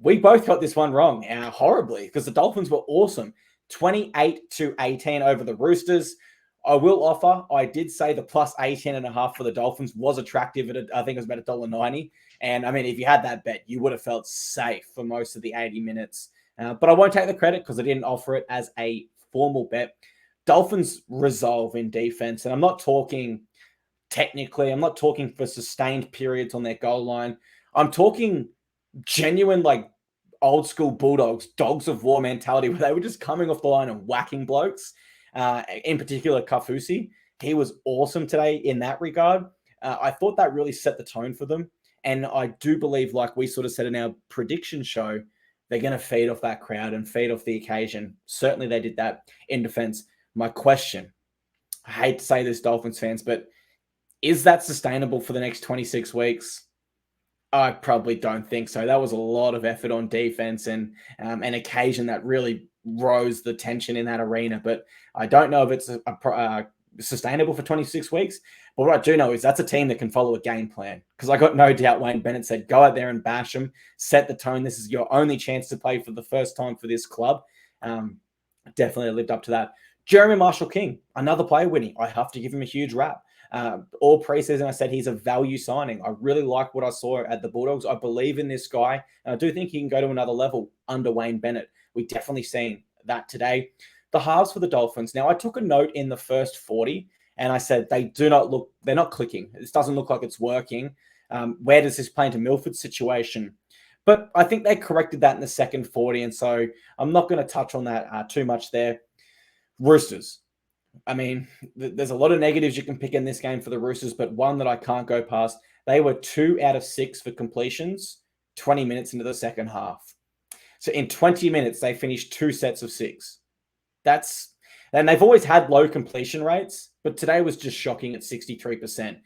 A: we both got this one wrong horribly, because the Dolphins were awesome. 28-18 over the Roosters. I will offer, I did say the plus 18.5 for the Dolphins was attractive. I think it was about $1.90. And I mean, if you had that bet, you would have felt safe for most of the 80 minutes. But I won't take the credit because I didn't offer it as a formal bet. Dolphins resolve in defense. And I'm not talking technically, I'm not talking for sustained periods on their goal line. I'm talking genuine, like, old school Bulldogs, dogs of war mentality, where they were just coming off the line and whacking blokes. In particular, Kafusi. He was awesome today in that regard. I thought that really set the tone for them. And I do believe, like we sort of said in our prediction show, they're going to feed off that crowd and feed off the occasion. Certainly they did that in defense. My question, I hate to say this, Dolphins fans, but is that sustainable for the next 26 weeks? I probably don't think so. That was a lot of effort on defense and an occasion that really rose the tension in that arena. But I don't know if it's sustainable for 26 weeks. But what I do know is that's a team that can follow a game plan, because I got no doubt Wayne Bennett said, go out there and bash them, set the tone. This is your only chance to play for the first time for this club. Definitely lived up to that. Jeremy Marshall-King, another player winning. I have to give him a huge rap. All preseason, I said he's a value signing. I really like what I saw at the Bulldogs. I believe in this guy, and I do think he can go to another level under Wayne Bennett. We've definitely seen that today. The halves for the Dolphins. Now, I took a note in the first 40, and I said they're not clicking. This doesn't look like it's working. Where does this play into Milford's situation? But I think they corrected that in the second 40, and so I'm not going to touch on that too much there. Roosters. I mean, there's a lot of negatives you can pick in this game for the Roosters, but one that I can't go past. They were 2 out of 6 for completions 20 minutes into the second half. So in 20 minutes, they finished 2 sets of 6. And they've always had low completion rates, but today was just shocking at 63%.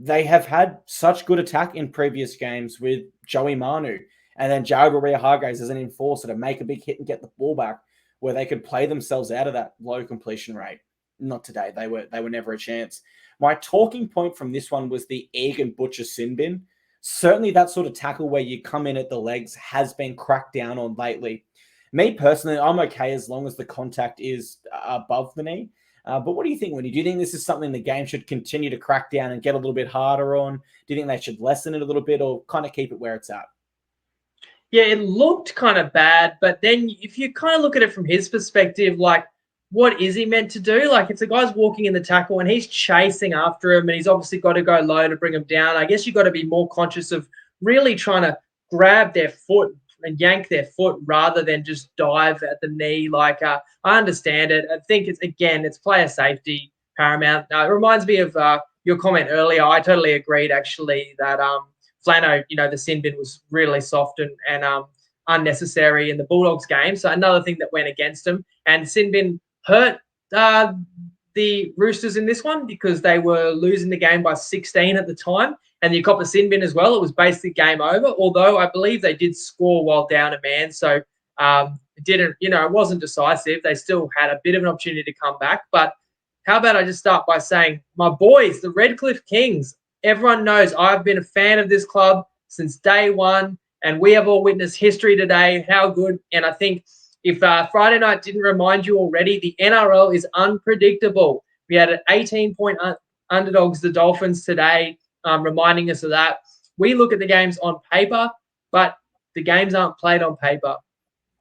A: They have had such good attack in previous games with Joey Manu and then Jared Waerea-Hargreaves as an enforcer to make a big hit and get the ball back, where they could play themselves out of that low completion rate. Not today. They were never a chance. My talking point from this one was the Egan Butcher sin bin. Certainly that sort of tackle where you come in at the legs has been cracked down on lately. Me personally, I'm okay as long as the contact is above the knee. But what do you think, Winnie? Do you think this is something the game should continue to crack down and get a little bit harder on? Do you think they should lessen it a little bit or kind of keep it where it's at?
B: Yeah, it looked kind of bad, but then if you kind of look at it from his perspective, like, what is he meant to do? Like, if the guy's walking in the tackle and he's chasing after him and he's obviously got to go low to bring him down, I guess you've got to be more conscious of really trying to grab their foot and yank their foot rather than just dive at the knee. Like, I understand it. I think it's player safety paramount. It reminds me of your comment earlier. I totally agreed, actually, that Flano, the sin bin was really soft and unnecessary in the Bulldogs game. So another thing that went against them. And sin bin hurt the Roosters in this one because they were losing the game by 16 at the time. And you cop a sin bin as well. It was basically game over, although I believe they did score while down a man. So it wasn't decisive. They still had a bit of an opportunity to come back. But how about I just start by saying, my boys, the Redcliffe Kings, everyone knows I've been a fan of this club since day one, and we have all witnessed history today, how good. And I think if Friday night didn't remind you already, the NRL is unpredictable. We had an 18-point underdogs, the Dolphins, today, reminding us of that. We look at the games on paper, but the games aren't played on paper.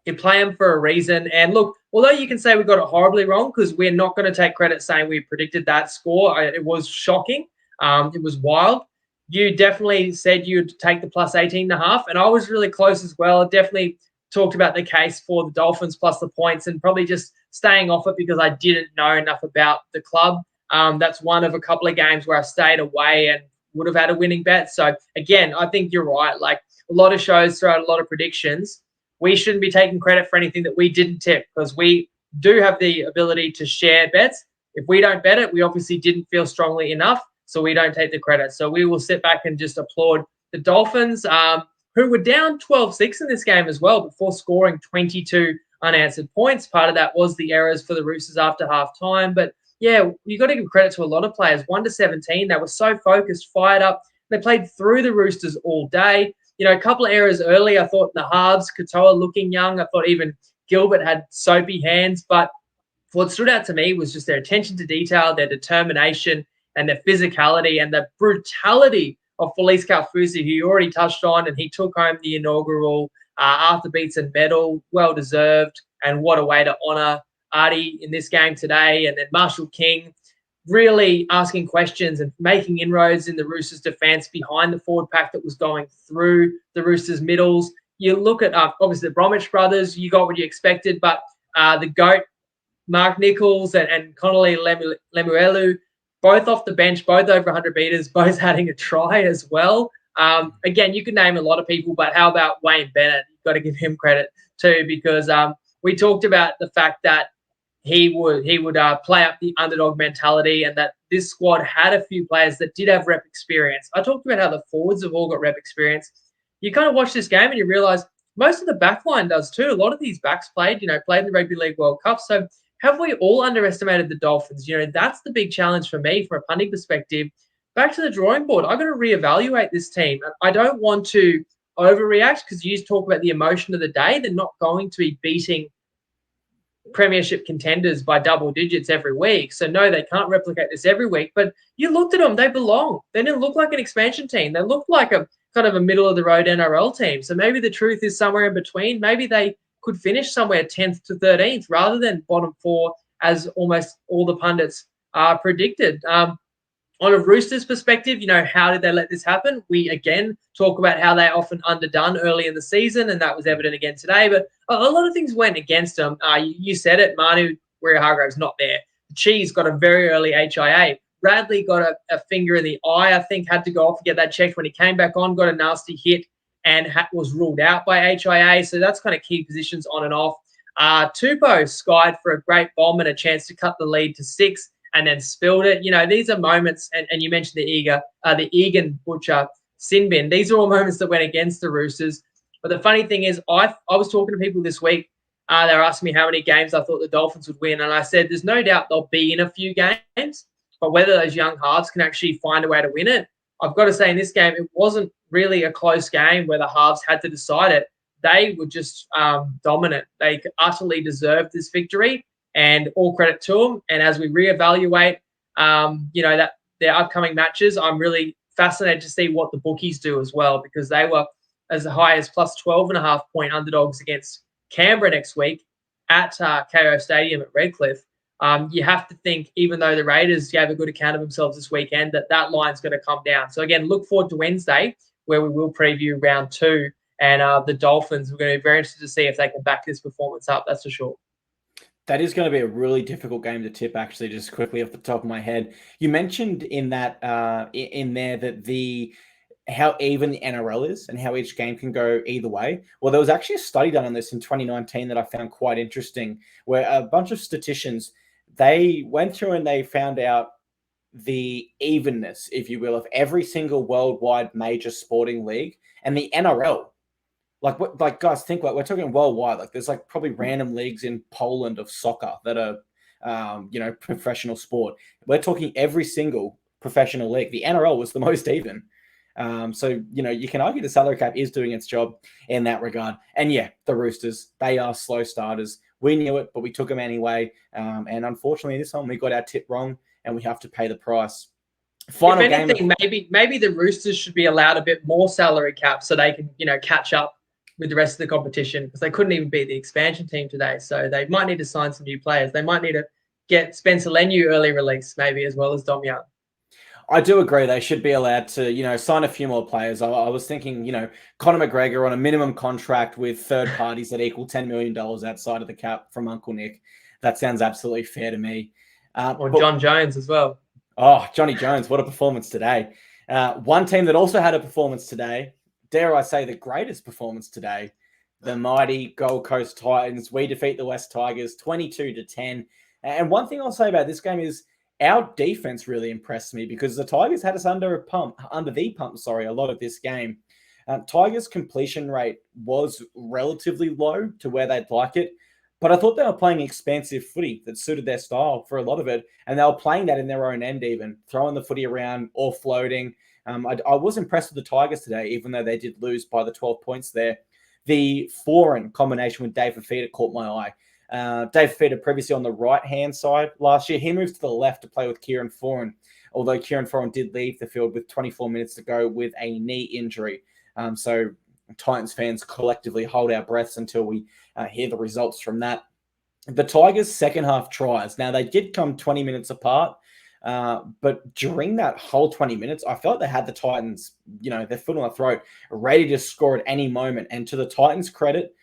B: You play them for a reason. And look, although you can say we got it horribly wrong, because we're not going to take credit saying we predicted that score. It was shocking. It was wild. You definitely said you'd take the plus 18.5, and I was really close as well. I definitely talked about the case for the Dolphins plus the points and probably just staying off it because I didn't know enough about the club. That's one of a couple of games where I stayed away and would have had a winning bet. So, again, I think you're right. Like, a lot of shows throw out a lot of predictions. We shouldn't be taking credit for anything that we didn't tip because we do have the ability to share bets. If we don't bet it, we obviously didn't feel strongly enough, so we don't take the credit. So we will sit back and just applaud the Dolphins, who were down 12-6 in this game as well before scoring 22 unanswered points. Part of that was the errors for the Roosters after half-time. But, yeah, you got to give credit to a lot of players. 1-17, they were so focused, fired up. They played through the Roosters all day. A couple of errors early. I thought the halves, Katoa looking young. I thought even Gilbert had soapy hands. But what stood out to me was just their attention to detail, their determination, and their physicality and the brutality of Felice Kaufusi, who you already touched on, and he took home the inaugural Arthur Beetson medal, well-deserved, and what a way to honour Artie in this game today. And then Marshall King really asking questions and making inroads in the Roosters' defence behind the forward pack that was going through the Roosters' middles. You look at, obviously, the Bromwich brothers, you got what you expected, but the GOAT, Mark Nichols and Connolly Lemuelu, both off the bench, both over 100 metres, both having a try as well. Again, you could name a lot of people, but how about Wayne Bennett? You've got to give him credit too, because we talked about the fact that he would play up the underdog mentality and that this squad had a few players that did have rep experience. I talked about how the forwards have all got rep experience. You kind of watch this game and you realise most of the back line does too. A lot of these backs played in the Rugby League World Cup. So have we all underestimated the Dolphins? That's the big challenge for me from a punting perspective. Back to the drawing board. I've got to reevaluate this team. I don't want to overreact because you talk about the emotion of the day. They're not going to be beating premiership contenders by double digits every week. So, no, they can't replicate this every week. But you looked at them. They belong. They didn't look like an expansion team. They looked like a kind of a middle-of-the-road NRL team. So maybe the truth is somewhere in between. Maybe they could finish somewhere 10th to 13th rather than bottom four, as almost all the pundits predicted. On a Roosters perspective, how did they let this happen? We, again, talk about how they're often underdone early in the season, and that was evident again today. But a lot of things went against them. You said it, Manu Warrior-Hargrave's not there. Cheese got a very early HIA. Bradley got a finger in the eye, I think, had to go off and get that checked. When he came back on, got a nasty hit and was ruled out by HIA. So that's kind of key positions on and off. Tupou skied for a great bomb and a chance to cut the lead to 6 and then spilled it. These are moments, and you mentioned the Egan Butcher sin bin. These are all moments that went against the Roosters. But the funny thing is, I was talking to people this week. They were asking me how many games I thought the Dolphins would win. And I said, there's no doubt they'll be in a few games. But whether those young halves can actually find a way to win it, I've got to say in this game, it wasn't really a close game where the halves had to decide it. They were just dominant. They utterly deserved this victory, and all credit to them. And as we reevaluate, that their upcoming matches, I'm really fascinated to see what the bookies do as well, because they were as high as plus 12.5 point underdogs against Canberra next week at KO Stadium at Redcliffe. You have to think, even though the Raiders gave a good account of themselves this weekend, that line's going to come down. So, again, look forward to Wednesday, where we will preview round 2 and the Dolphins. We're going to be very interested to see if they can back this performance up. That's for sure.
A: That is going to be a really difficult game to tip, actually, just quickly off the top of my head. You mentioned in that in there that how even the NRL is and how each game can go either way. Well, there was actually a study done on this in 2019 that I found quite interesting, where a bunch of statisticians, they went through and they found out the evenness, if you will, of every single worldwide major sporting league and the NRL. Like guys, think we're talking worldwide. Like there's like probably random leagues in Poland of soccer that are, professional sport. We're talking every single professional league. The NRL was the most even. So, you can argue the salary cap is doing its job in that regard. And yeah, the Roosters, they are slow starters. We knew it, but we took them anyway. And unfortunately, this one we got our tip wrong and we have to pay the price.
B: Final if anything, maybe the Roosters should be allowed a bit more salary cap so they can, catch up with the rest of the competition, because they couldn't even beat the expansion team today. So they might need to sign some new players. They might need to get Spencer Leniu early release, maybe, as well as Dom Young.
A: I do agree. They should be allowed to, sign a few more players. I was thinking, Conor McGregor on a minimum contract with third parties that equal $10 million outside of the cap from Uncle Nick. That sounds absolutely fair to me.
B: Or John Jones as well.
A: Oh, Johnny Jones, what a performance today. One team that also had a performance today, dare I say the greatest performance today, the mighty Gold Coast Titans. We defeat the West Tigers 22-10. And one thing I'll say about this game is our defense really impressed me, because the Tigers had us under the pump, a lot of this game. Tigers' completion rate was relatively low to where they'd like it, but I thought they were playing expansive footy that suited their style for a lot of it, and they were playing that in their own end even, throwing the footy around or floating. I was impressed with the Tigers today, even though they did lose by the 12 points there. The foreign combination with Dave Fifita caught my eye. Dave Fifita previously on the right-hand side last year. He moved to the left to play with Kieran Foran, although Kieran Foran did leave the field with 24 minutes to go with a knee injury. So Titans fans collectively hold our breaths until we hear the results from that. The Tigers' second half tries. Now, they did come 20 minutes apart, but during that whole 20 minutes, I felt they had the Titans, their foot on the throat, ready to score at any moment. And to the Titans' credit,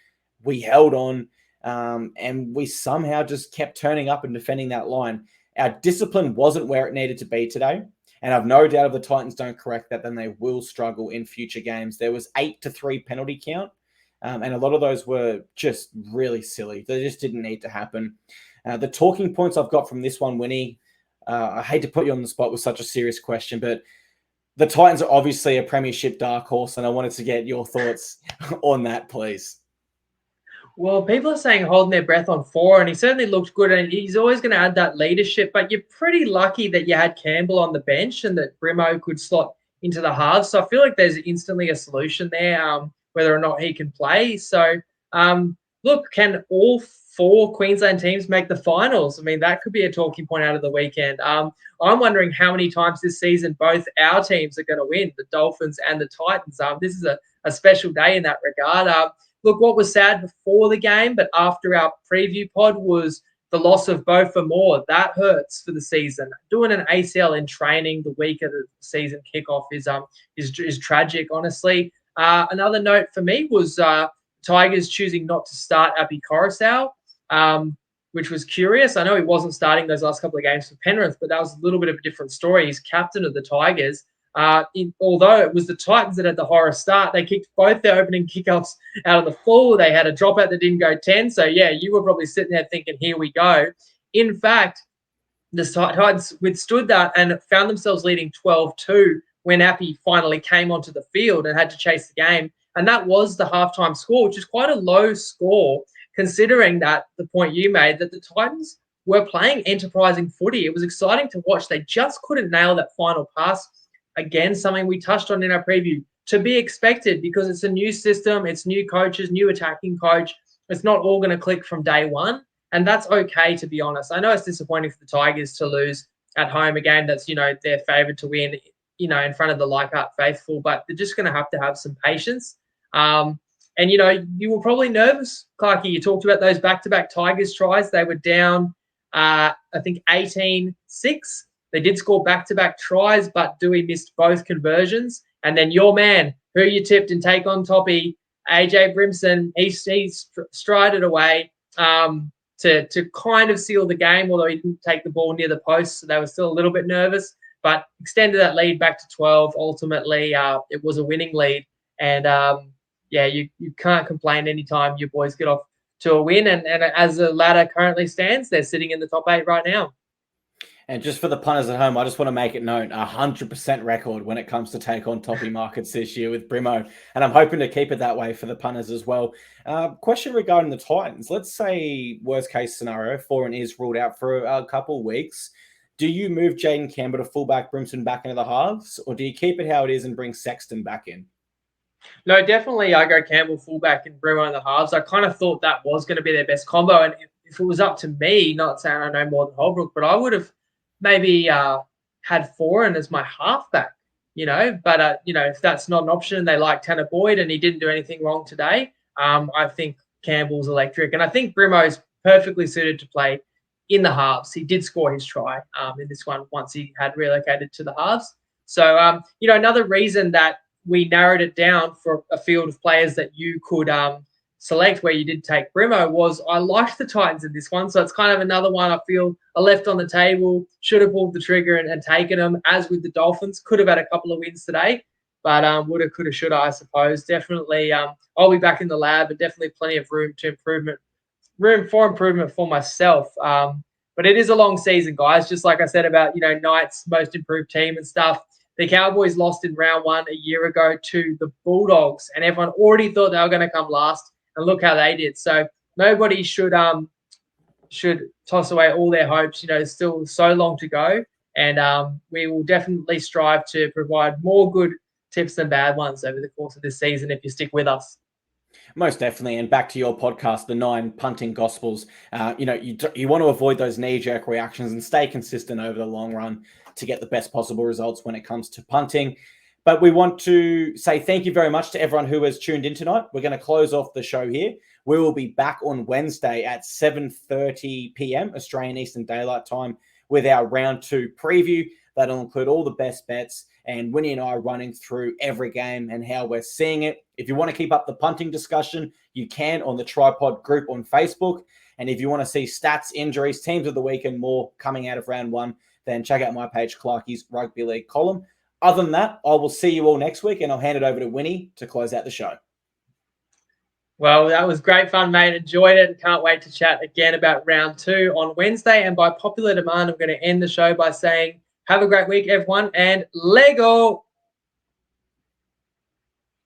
A: we held on, and we somehow just kept turning up and defending that line. Our discipline wasn't where it needed to be today. And I've no doubt if the Titans don't correct that, then they will struggle in future games. There was 8-3 penalty count, and a lot of those were just really silly. They just didn't need to happen. The talking points I've got from this one, Winnie, I hate to put you on the spot with such a serious question, but the Titans are obviously a premiership dark horse, and I wanted to get your thoughts on that, please.
B: Well, people are saying holding their breath on 4, and he certainly looked good, and he's always going to add that leadership, but you're pretty lucky that you had Campbell on the bench and that Brimo could slot into the halves. So I feel like there's instantly a solution there, whether or not he can play. So, look, can all 4 Queensland teams make the finals? I mean, that could be a talking point out of the weekend. I'm wondering how many times this season both our teams are going to win, the Dolphins and the Titans. This is a special day in that regard. Look, what was sad before the game, but after our preview pod, was the loss of Beau Fermor. That hurts for the season. Doing an ACL in training the week of the season kickoff is tragic, honestly. Another note for me was Tigers choosing not to start Api Coruscant, which was curious. I know he wasn't starting those last couple of games for Penrith, but that was a little bit of a different story. He's captain of the Tigers. Although it was the Titans that had the horror start, they kicked both their opening kickoffs out of the full. They had a dropout that didn't go 10. So, yeah, you were probably sitting there thinking, here we go. In fact, the Titans withstood that and found themselves leading 12-2 when Appy finally came onto the field and had to chase the game. And that was the halftime score, which is quite a low score, considering that the point you made, that the Titans were playing enterprising footy. It was exciting to watch. They just couldn't nail that final pass. Again, something we touched on in our preview, to be expected, because it's a new system, it's new coaches, new attacking coach. It's not all going to click from day one, and that's okay, to be honest. I know it's disappointing for the Tigers to lose at home, a game that's, they're favoured to win, in front of the Leichhardt faithful, but they're just going to have some patience. And, you were probably nervous, Clarkie. You talked about those back-to-back Tigers tries. They were down, I think, 18-6. They did score back-to-back tries, but Dewey missed both conversions. And then your man, who you tipped and take on Toppy, AJ Brimson, he strided away to kind of seal the game, although he didn't take the ball near the post, so they were still a little bit nervous, but extended that lead back to 12. Ultimately, it was a winning lead, and you can't complain anytime your boys get off to a win, and as the ladder currently stands, they're sitting in the top 8 right now.
A: And just for the punters at home, I just want to make it known, 100% record when it comes to take on Toppy markets this year with Brimo. And I'm hoping to keep it that way for the punters as well. Question regarding the Titans. Let's say worst case scenario, Foran is ruled out for a couple of weeks. Do you move Jaden Campbell to fullback, Brimson back into the halves? Or do you keep it how it is and bring Sexton back in?
B: No, definitely I go Campbell fullback and Brimo in the halves. I kind of thought that was going to be their best combo. And if it was up to me, not saying I know more than Holbrook, but I would have maybe had Foran as my halfback, but if that's not an option, they like Tanner Boyd and he didn't do anything wrong today. I think Campbell's electric, and I think Brimo's perfectly suited to play in the halves. He did score his try in this one once he had relocated to the halves. So, another reason that we narrowed it down for a field of players that you could select where you did take Brimo was I liked the Titans in this one. So it's kind of another one I feel I left on the table, should have pulled the trigger and taken them, as with the Dolphins. Could have had a couple of wins today, but woulda, coulda, shoulda, I suppose. Definitely, I'll be back in the lab, but definitely plenty of room for improvement for myself. But it is a long season, guys. Just like I said about, Knights' most improved team and stuff. The Cowboys lost in round 1 a year ago to the Bulldogs, and everyone already thought they were going to come last. And look how they did. So nobody should toss away all their hopes. Still so long to go, and we will definitely strive to provide more good tips than bad ones over the course of this season if you stick with us.
A: Most definitely. And back to your podcast, the 9 punting gospels. You want to avoid those knee-jerk reactions and stay consistent over the long run to get the best possible results when it comes to punting. But we want to say thank you very much to everyone who has tuned in tonight. We're going to close off the show here. We will be back on Wednesday at 7:30 p.m. Australian Eastern Daylight Time with our round 2 preview. That'll include all the best bets, and Winnie and I are running through every game and how we're seeing it. If you want to keep up the punting discussion, you can on the TryPod group on Facebook. And if you want to see stats, injuries, teams of the week and more coming out of round 1, then check out my page, Clarkie's Rugby League column. Other than that, I will see you all next week, and I'll hand it over to Winnie to close out the show.
B: Well, that was great fun, mate. Enjoyed it and can't wait to chat again about round 2 on Wednesday. And by popular demand, I'm going to end the show by saying, have a great week, everyone, and Lego!